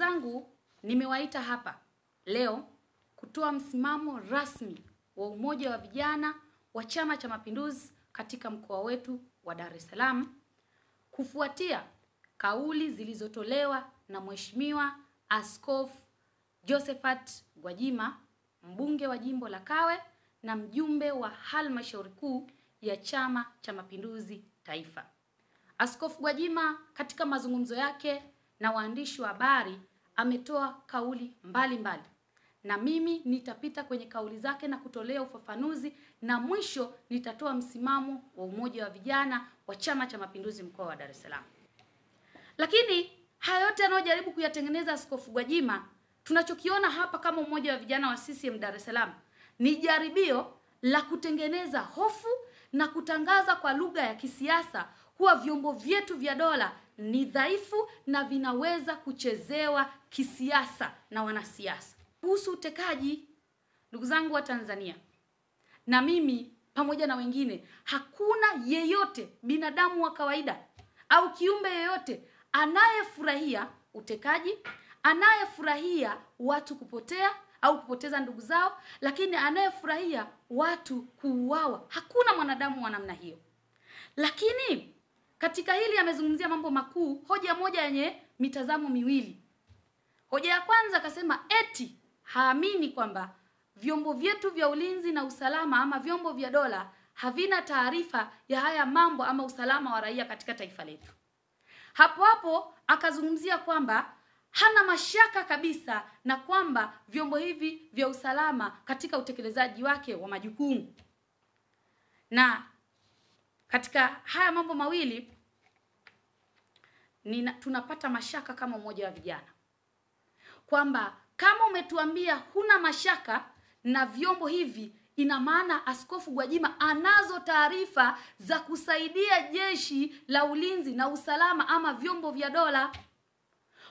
zangu, nimewaita hapa leo kutoa msimamo rasmi wa umoja wa vijana wa Chama cha Mapinduzi katika mkoa wetu wa Dar es Salaam kufuatia kauli zilizotolewa na Mheshimiwa Askofu Josephat Gwajima, mbunge wa jimbo la Kawe na mjumbe wa halmashauri kuu ya Chama cha Mapinduzi Taifa. Askofu Gwajima katika mazungumzo yake na waandishi wa habari ametoa kauli mbalimbali, na mimi nitapita kwenye kauli zake na kutolea ufafanuzi, na mwisho nitatoa msimamo wa umoja wa vijana wa Chama cha Mapinduzi mkoa wa Dar es Salaam. Lakini haya yote anayojaribu kuyatengeneza Askofu Gwajima, tunachokiona hapa kama umoja wa vijana wa CCM Dar es Salaam ni jaribio la kutengeneza hofu na kutangaza kwa lugha ya kisiasa kuwa vyombo vyetu vya dola ni dhaifu na vinaweza kuchezewa kisiasa na wanasiasa. Kuhusu utekaji, ndugu zangu wa Tanzania, na mimi pamoja na wengine, hakuna yeyote, binadamu wa kawaida au kiumbe yeyote anayefurahia utekaji, anayefurahia watu kupotea au kupoteza ndugu zao, lakini anayefurahia watu kuuawa. Hakuna mwanadamu wa namna hiyo. Lakini katika hili amezungumzia mambo makuu, hoja moja yenye mitazamo miwili. Hoja ya kwanza akasema eti haamini kwamba vyombo vyetu vya ulinzi na usalama ama vyombo vya dola havina taarifa ya haya mambo ama usalama wa raia katika taifa letu. Hapo hapo akazungumzia kwamba hana mashaka kabisa na kwamba vyombo hivi vya usalama katika utekelezaji wake wa majukumu. Na katika haya mambo mawili tunapata mashaka kama umoja wa vijana, kwamba kama umetuambia huna mashaka na vyombo hivi, ina maana Askofu Gwajima anazo taarifa za kusaidia jeshi la ulinzi na usalama ama vyombo vya dola.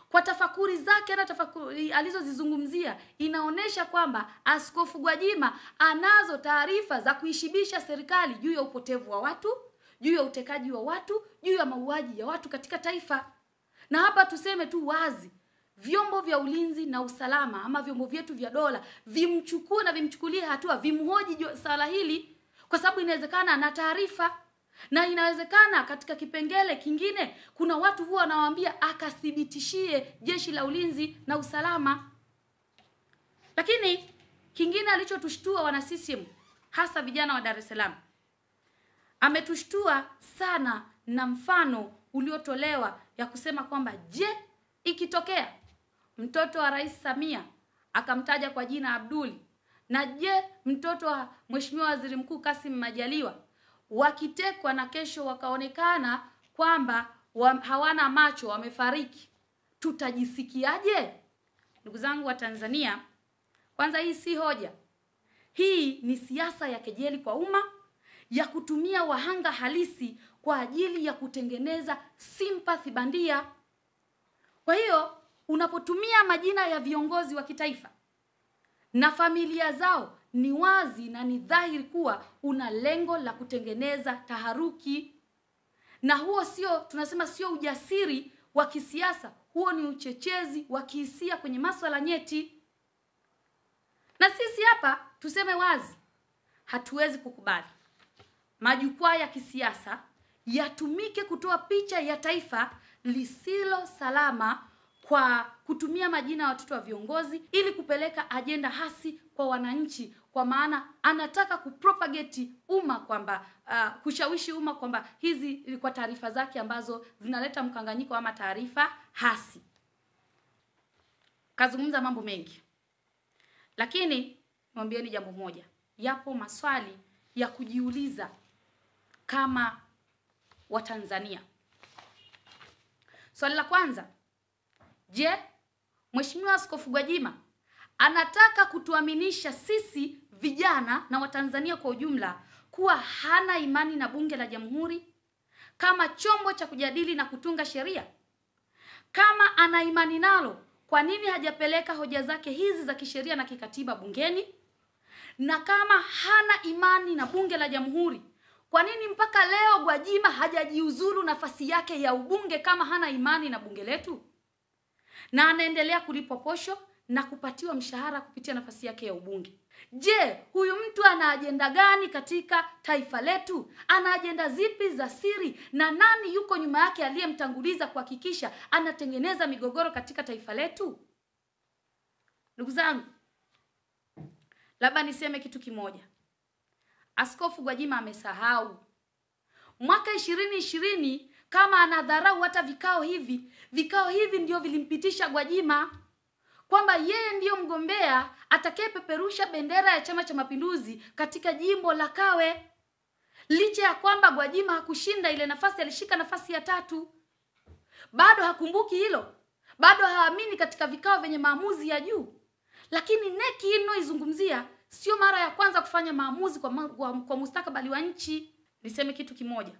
Kwa tafakuri zake na tafakuri alizozizungumzia, inaonesha kwamba Askofu Gwajima anazo taarifa za kuishibisha serikali juu ya upotevu wa watu, juu ya utekaji wa watu, juu ya mauaji ya watu katika taifa. Na hapa tuseme tu wazi, vyombo vya ulinzi na usalama ama vyombo vyetu vya dola vimchukue na vimchukulie hatua, vimhoji swala hili, kwa sababu inawezekana ana taarifa, na inawezekana katika kipengele kingine kuna watu huwa wanawaambia akathibitishie jeshi la ulinzi na usalama. Lakini kingine alichotushtua wana CCM, hasa vijana wa Dar es Salaam, ametushtua sana na mfano uliotolewa ya kusema kwamba je, ikitokea mtoto wa Rais Samia akamtaja kwa jina Abduli, na je mtoto wa Mheshimiwa Waziri Mkuu Kassim Majaliwa wakitekwa na kesho wakaonekana kwamba hawana macho, wamefariki, tutajisikiaje? Ndugu zangu wa Tanzania, kwanza hii si hoja. Hii ni siasa ya kejeli kwa umma, ya kutumia wahanga halisi kwa ajili ya kutengeneza sympathy bandia. Kwa hiyo unapotumia majina ya viongozi wa kitaifa na familia zao, ni wazi na ni dhahiri kuwa una lengo la kutengeneza taharuki. Na huo tunasema sio ujasiri wa kisiasa, huo ni uchochezi wa kihisia kwenye masuala nyeti. Na sisi hapa tuseme wazi, hatuwezi kukubali majukwaa ya kisiasa yatumike kutoa picha ya taifa lisilo salama kwa kutumia majina ya watoto wa viongozi ili kupeleka ajenda hasi kwa wananchi, kwa maana anataka kupropagate umma kwamba kushawishi umma kwamba hizi kwa taarifa zake ambazo zinaleta mkanganyiko ama taarifa hasi. Kazungumza mambo mengi, lakini mwambieni jambo moja, yapo maswali ya kujiuliza kama Watanzania. Swali la kwanza, je, Mheshimiwa Askofu Gwajima anataka kutuaminisha sisi vijana na Watanzania kwa ujumla kuwa hana imani na Bunge la Jamhuri kama chombo cha kujadili na kutunga sheria? Kama ana imani nalo, kwa nini hajapeleka hoja zake hizi za kisheria na kikatiba bungeni? Na kama hana imani na Bunge la Jamhuri, kwa nini mpaka leo Gwajima hajajiuzulu nafasi yake ya ubunge kama hana imani na bunge letu? na anaendelea kulipwa posho na kupatiwa mshahara kupitia nafasi yake ya ubunge. Je, huyu mtu ana ajenda gani katika taifa letu? Ana ajenda zipi za siri, na nani yuko nyuma yake aliyemtanguliza kuhakikisha anatengeneza migogoro katika taifa letu? Ndugu zangu, labda niseme kitu kimoja. Askofu Gwajima amesahau mwaka 2020 kama anadharau hata vikao hivi ndio vilimpitisha Gwajima kwamba yeye ndiyo mgombea atakayepeperusha bendera ya Chama cha Mapinduzi katika jimbo la Kawe. Licha ya kwamba Gwajima hakushinda ile nafasi, alishika nafasi ya 3. Bado hakumbuki hilo. Bado haamini katika vikao vyenye maamuzi ya juu. Lakini neki inayoizungumzia sio mara ya kwanza kufanya maamuzi kwa mustakabali wa nchi. Niseme kitu kimoja.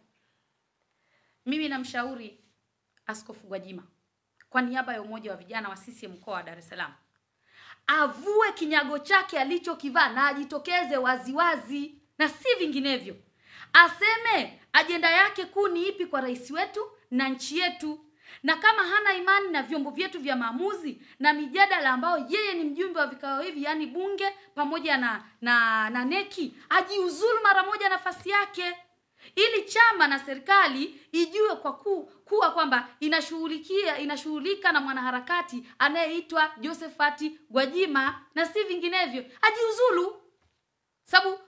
Mimi namshauri Askofu Gwajima kwa niaba ya umoja wa vijana wa CCM mkoa wa Dar es Salaam, avue kinyago chake alichokivaa na ajitokeze waziwazi na si vinginevyo. Aseme ajenda yake kuu ni ipi kwa rais wetu na nchi yetu. Na kama hana imani na vyombo vyetu vya maamuzi na mijadala ambao yeye ni mjumbe wa vikao hivi, yani bunge pamoja na neki, ajiuzulu mara moja nafasi yake, ili chama na serikali ijue kuwa kwamba inashughulika na mwanaharakati anayeitwa Josephat Gwajima na si vinginevyo. Ajiuzulu. Sababu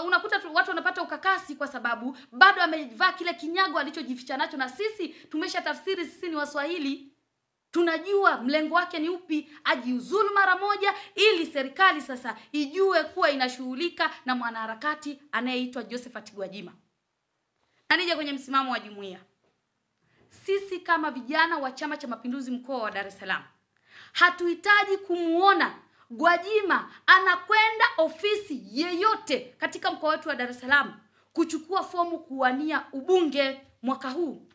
unakuta watu wanapata ukakasi kwa sababu bado amevaa kile kinyago alichojificha nacho, na sisi tumesha tafsiri, sisi ni Waswahili, tunajua mlengo wake ni upi. Ajiuzulu mara moja ili serikali sasa ijue kuwa inashughulika na mwanaharakati anayeitwa Josephat Gwajima. Na nije kwenye msimamo wa jumuiya. Sisi kama vijana wa Chama cha Mapinduzi mkoa wa Dar es Salaam hatuhitaji kumuona Gwajima anakwenda ofisi yeyote katika mkoa wetu wa Dar es Salaam kuchukua fomu kuwania ubunge mwaka huu.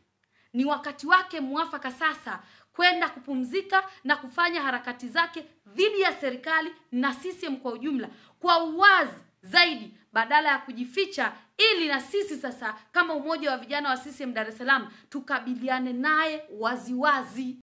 Ni wakati wake muafaka sasa kwenda kupumzika na kufanya harakati zake dhidi ya serikali na CCM kwa ujumla kwa uwazi zaidi, badala ya kujificha, ili na sisi sasa kama umoja wa vijana wa CCM Dar es Salaam tukabiliane naye waziwazi.